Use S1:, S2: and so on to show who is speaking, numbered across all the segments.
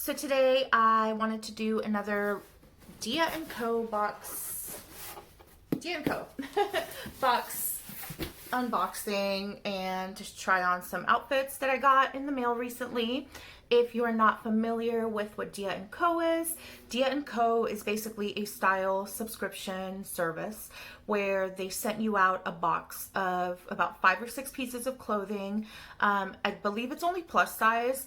S1: So today I wanted to do another Dia & Co. box box unboxing and just try on some outfits that I got in the mail recently. If you are not familiar with what Dia & Co. is, Dia & Co. is basically a style subscription service where they sent you out a box of about 5 or 6 pieces of clothing. I believe it's only plus size,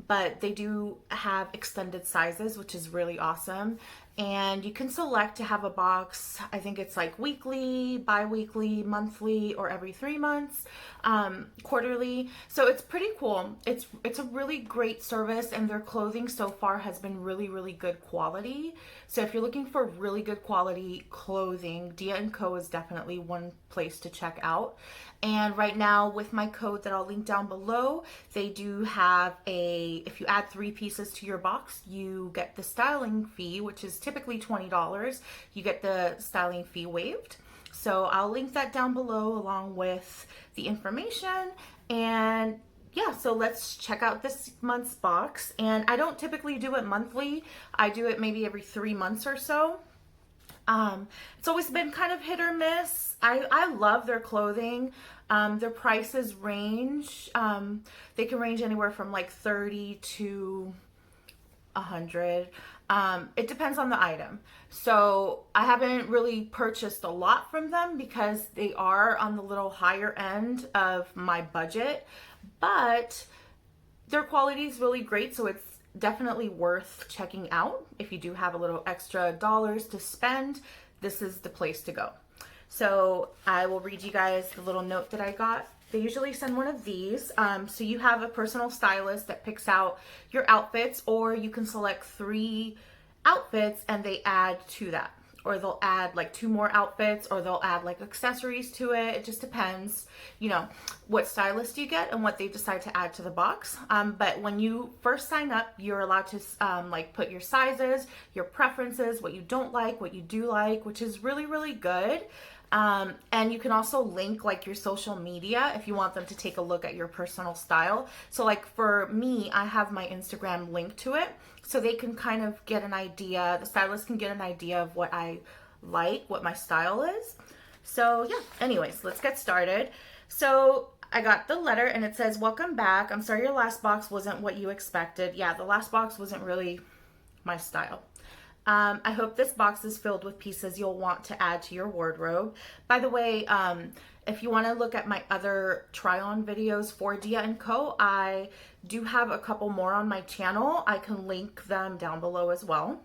S1: but they do have extended sizes, which is really awesome. And you can select to have a box. I think it's like weekly, bi-weekly, monthly, or every 3 months, quarterly. So it's pretty cool. It's a really great service, and their clothing so far has been really good quality. So if you're looking for really good quality clothing, Dia & Co. is definitely one place to check out. And right now, with my code that I'll link down below, they do have if you add 3 pieces to your box, you get the styling fee, which is typically $20. You get the styling fee waived. So I'll link that down below along with the information. And yeah, so let's check out this month's box. And I don't typically do it monthly. I do it maybe every 3 months or so. It's always been kind of hit or miss. I love their clothing. Their prices range. They can range anywhere from like $30 to $100. It depends on the item. So I haven't really purchased a lot from them because they are on the little higher end of my budget, but their quality is really great. So it's definitely worth checking out. If you do have a little extra dollars to spend, this is the place to go. So I will read you guys the little note that I got. They usually send one of these. So you have a personal stylist that picks out your outfits, or you can select 3 outfits and they add to that. Or they'll add like 2 more outfits, or they'll add like accessories to it. It just depends, you know, what stylist you get and what they decide to add to the box. But when you first sign up, you're allowed to like put your sizes, your preferences, what you don't like, what you do like, which is really good. And you can also link like your social media if you want them to take a look at your personal style. So like for me, I have my Instagram linked to it, so they can kind of get an idea, the stylist can get an idea of what I like, what my style is. So yeah, anyways, let's get started. So I got the letter and it says, "Welcome back. I'm sorry your last box wasn't what you expected." Yeah, the last box wasn't really my style. I hope this box is filled with pieces you'll want to add to your wardrobe. By the way, if you want to look at my other try-on videos for Dia & Co., I do have a couple more on my channel. I can link them down below as well.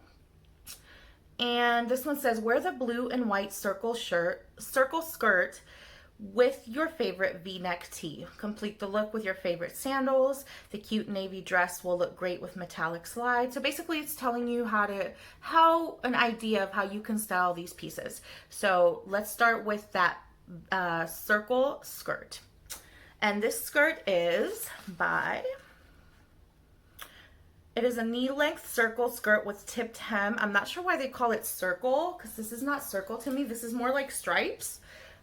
S1: And this one says, "Wear the blue and white circle skirt with your favorite V-neck tee. Complete the look with your favorite sandals. The cute navy dress will look great with metallic slides." So basically it's telling you an idea of how you can style these pieces. So let's start with that circle skirt. And this skirt is it is a knee-length circle skirt with tipped hem. I'm not sure why they call it circle, because this is not circle to me. This is more like stripes.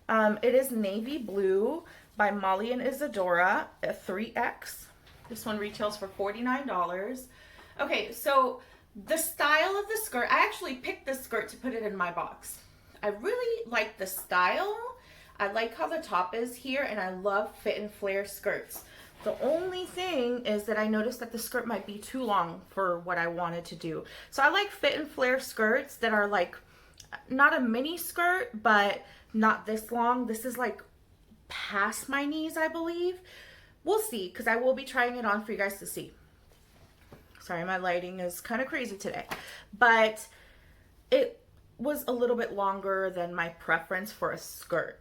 S1: It is navy blue by Molly and Isadora, a 3X. This one retails for $49. Okay, so the style of the skirt, I actually picked this skirt to put it in my box. I really like the style. I like how the top is here, and I love fit and flare skirts. The only thing is that I noticed that the skirt might be too long for what I wanted to do. So I like fit and flare skirts that are like, not a mini skirt, but not this long. This is like past my knees, I believe. We'll see, because I will be trying it on for you guys to see. Sorry, my lighting is kind of crazy today. But it was a little bit longer than my preference for a skirt.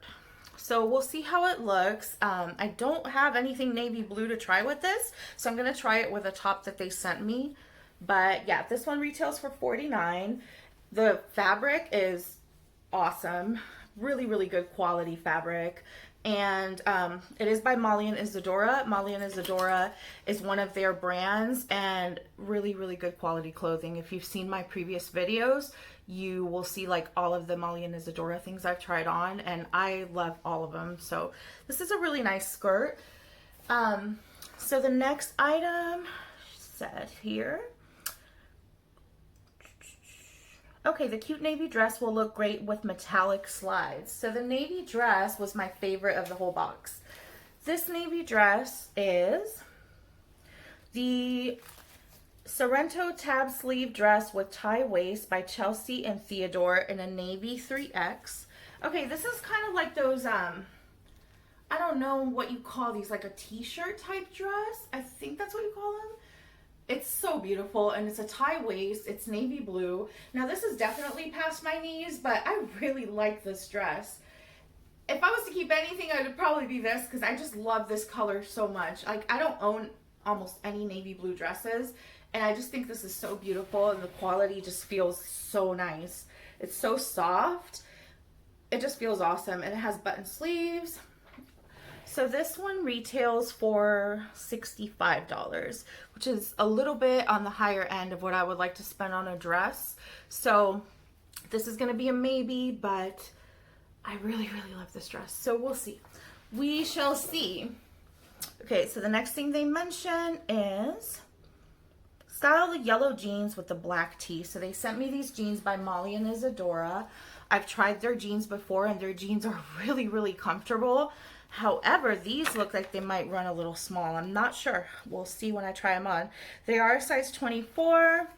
S1: So we'll see how it looks. I don't have anything navy blue to try with this, so I'm going to try it with a top that they sent me. But yeah, this one retails for $49. The fabric is awesome. Really good quality fabric. And it is by Molly and Isadora. Molly and Isadora is one of their brands, and really good quality clothing. If you've seen my previous videos, you will see like all of the Molly and Isadora things I've tried on, and I love all of them. So this is a really nice skirt. So the next item said here. Okay, the cute navy dress will look great with metallic slides. So the navy dress was my favorite of the whole box. This navy dress is the Sorrento tab sleeve dress with tie waist by Chelsea and Theodore in a navy 3X. Okay, this is kind of like those, I don't know what you call these, like a t-shirt type dress. I think that's what you call them. It's so beautiful, and it's a tie waist. It's navy blue. Now, this is definitely past my knees, but I really like this dress. If I was to keep anything, it would probably be this, because I just love this color so much. Like, I don't own almost any navy blue dresses, and I just think this is so beautiful, and the quality just feels so nice. It's so soft. It just feels awesome, and it has button sleeves. So this one retails for $65, which is a little bit on the higher end of what I would like to spend on a dress. So this is going to be a maybe, but I really, really love this dress. So we'll see. We shall see. Okay, so the next thing they mention is style the yellow jeans with the black tee. So they sent me these jeans by Molly and Isadora. I've tried their jeans before, and their jeans are really, really comfortable. However, these look like they might run a little small. I'm not sure. We'll see when I try them on. They are a size 24.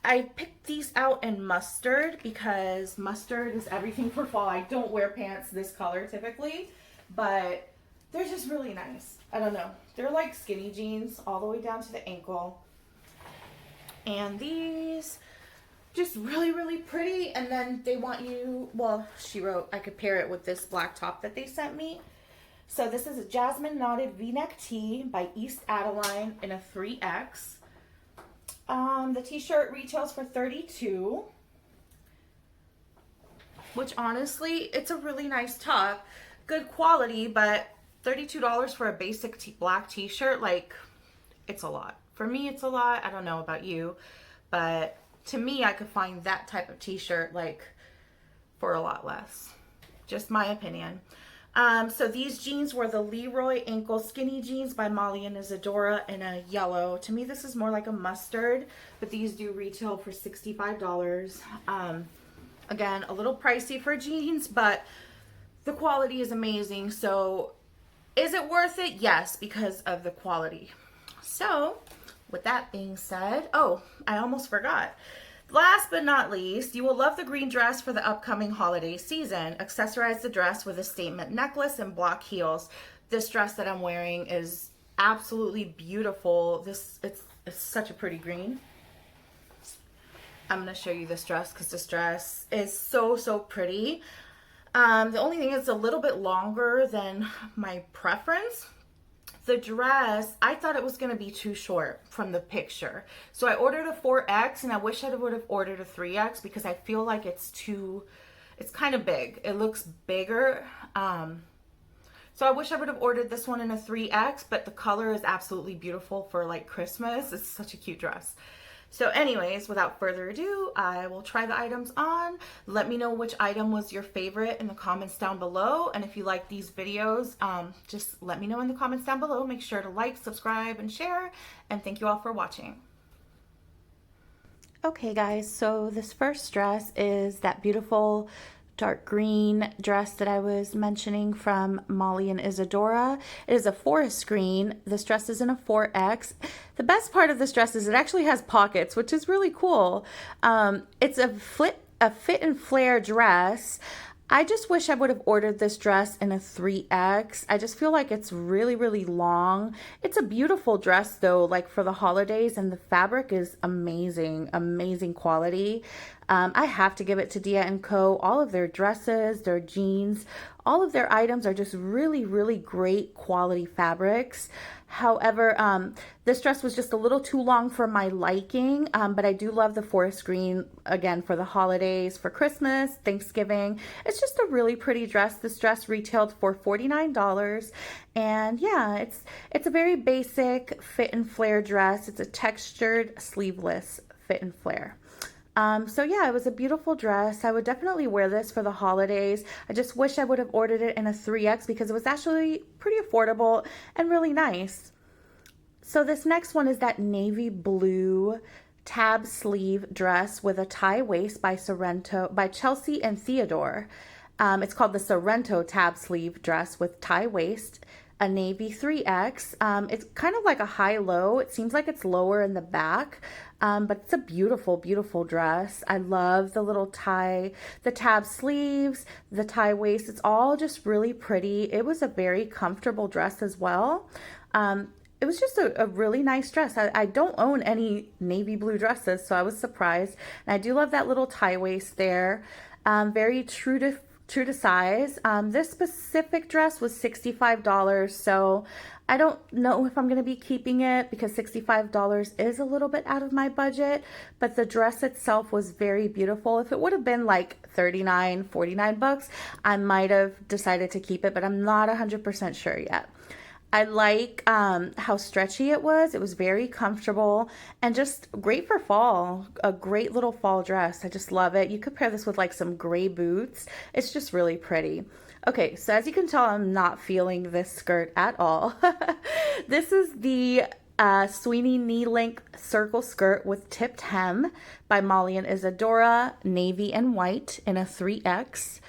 S1: I picked these out in mustard because mustard is everything for fall. I don't wear pants this color typically, but they're just really nice. I don't know. They're like skinny jeans all the way down to the ankle. And these, just really, really pretty. And then they want you, well, she wrote I could pair it with this black top that they sent me. So this is a Jasmine Knotted V-neck tee by East Adeline in a 3X. The t-shirt retails for $32, which honestly, it's a really nice top. Good quality, but $32 for a basic black t-shirt, like, it's a lot. For me, it's a lot. I don't know about you, but to me, I could find that type of t-shirt, like, for a lot less. Just my opinion. So these jeans were the Leroy ankle skinny jeans by Molly and Isadora in a yellow. To me, this is more like a mustard, but these do retail for $65. Again, a little pricey for jeans, but the quality is amazing. So is it worth it? Yes, because of the quality. So with that being said, oh, I almost forgot. Last but not least, you will love the green dress for the upcoming holiday season. Accessorize the dress with a statement necklace and block heels. This dress that I'm wearing is absolutely beautiful. It's such a pretty green. I'm going to show you this dress because this dress is so, so pretty. The only thing is it's a little bit longer than my preference. The dress, I thought it was going to be too short from the picture. So I ordered a 4X, and I wish I would have ordered a 3X because I feel like it's kind of big. It looks bigger. So I wish I would have ordered this one in a 3X, but the color is absolutely beautiful for like Christmas. It's such a cute dress. So anyways, without further ado, I will try the items on. Let me know which item was your favorite in the comments down below. And if you like these videos, just let me know in the comments down below. Make sure to like, subscribe, and share. And thank you all for watching. Okay guys, so this first dress is that beautiful dark green dress that I was mentioning from Molly and Isadora. It is a forest green. This dress is in a 4X. The best part of this dress is it actually has pockets, which is really cool. It's a fit and flare dress. I just wish I would have ordered this dress in a 3X. I just feel like it's really, really long. It's a beautiful dress though, like for the holidays, and the fabric is amazing, amazing quality. I have to give it to Dia & Co. All of their dresses, their jeans, all of their items are just really, really great quality fabrics. However, this dress was just a little too long for my liking, but I do love the forest green, again, for the holidays, for Christmas, Thanksgiving. It's just a really pretty dress. This dress retailed for $49, and yeah, it's a very basic fit and flare dress. It's a textured sleeveless fit and flare. So yeah, it was a beautiful dress. I would definitely wear this for the holidays. I just wish I would have ordered it in a 3X because it was actually pretty affordable and really nice. So this next one is that navy blue tab sleeve dress with a tie waist by Chelsea and Theodore. It's called the Sorrento tab sleeve dress with tie waist, a navy 3X. It's kind of like a high-low. It seems like it's lower in the back, but it's a beautiful, beautiful dress. I love the little tie, the tab sleeves, the tie waist. It's all just really pretty. It was a very comfortable dress as well. It was just a really nice dress. I don't own any navy blue dresses, so I was surprised. And I do love that little tie waist there. Very true to size. This specific dress was $65, so I don't know if I'm going to be keeping it because $65 is a little bit out of my budget, but the dress itself was very beautiful. If it would have been like $39, $49, I might have decided to keep it, but I'm not 100% sure yet. I like how stretchy it was. It was very comfortable and just great for fall. A great little fall dress. I just love it. You could pair this with like some gray boots. It's just really pretty. Okay, so as you can tell, I'm not feeling this skirt at all. This is the Sweeney knee-length circle skirt with tipped hem by Molly and Isadora, navy and white in a 3X.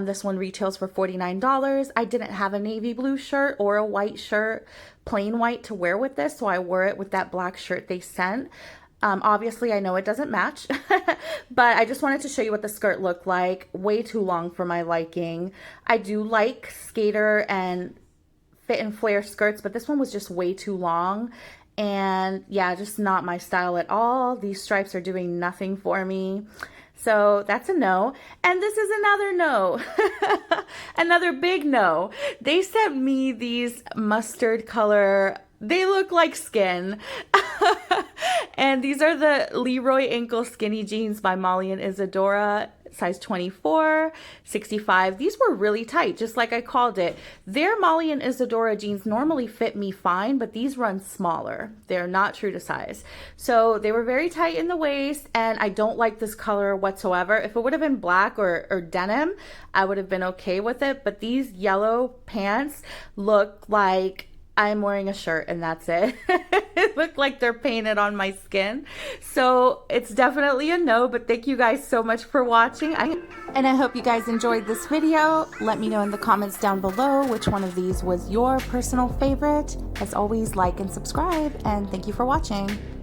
S1: This one retails for $49. I didn't have a navy blue shirt or a white shirt, plain white, to wear with this, so I wore it with that black shirt they sent. Obviously, I know it doesn't match, but I just wanted to show you what the skirt looked like. Way too long for my liking. I do like skater and fit and flare skirts, but this one was just way too long. And yeah, just not my style at all. These stripes are doing nothing for me. So that's a no. And this is another no. Another big no. They sent me these mustard color, they look like skin. And these are the Leroy ankle skinny jeans by Molly and Isadora, size 24, 65. These were really tight, just like I called it. Their Molly and Isadora jeans normally fit me fine, but these run smaller. They're not true to size. So they were very tight in the waist, and I don't like this color whatsoever. If it would have been black or denim, I would have been okay with it, but these yellow pants look like I'm wearing a shirt and that's it. It looked like they're painted on my skin. So it's definitely a no, but thank you guys so much for watching. And I hope you guys enjoyed this video. Let me know in the comments down below which one of these was your personal favorite. As always, like and subscribe, and thank you for watching.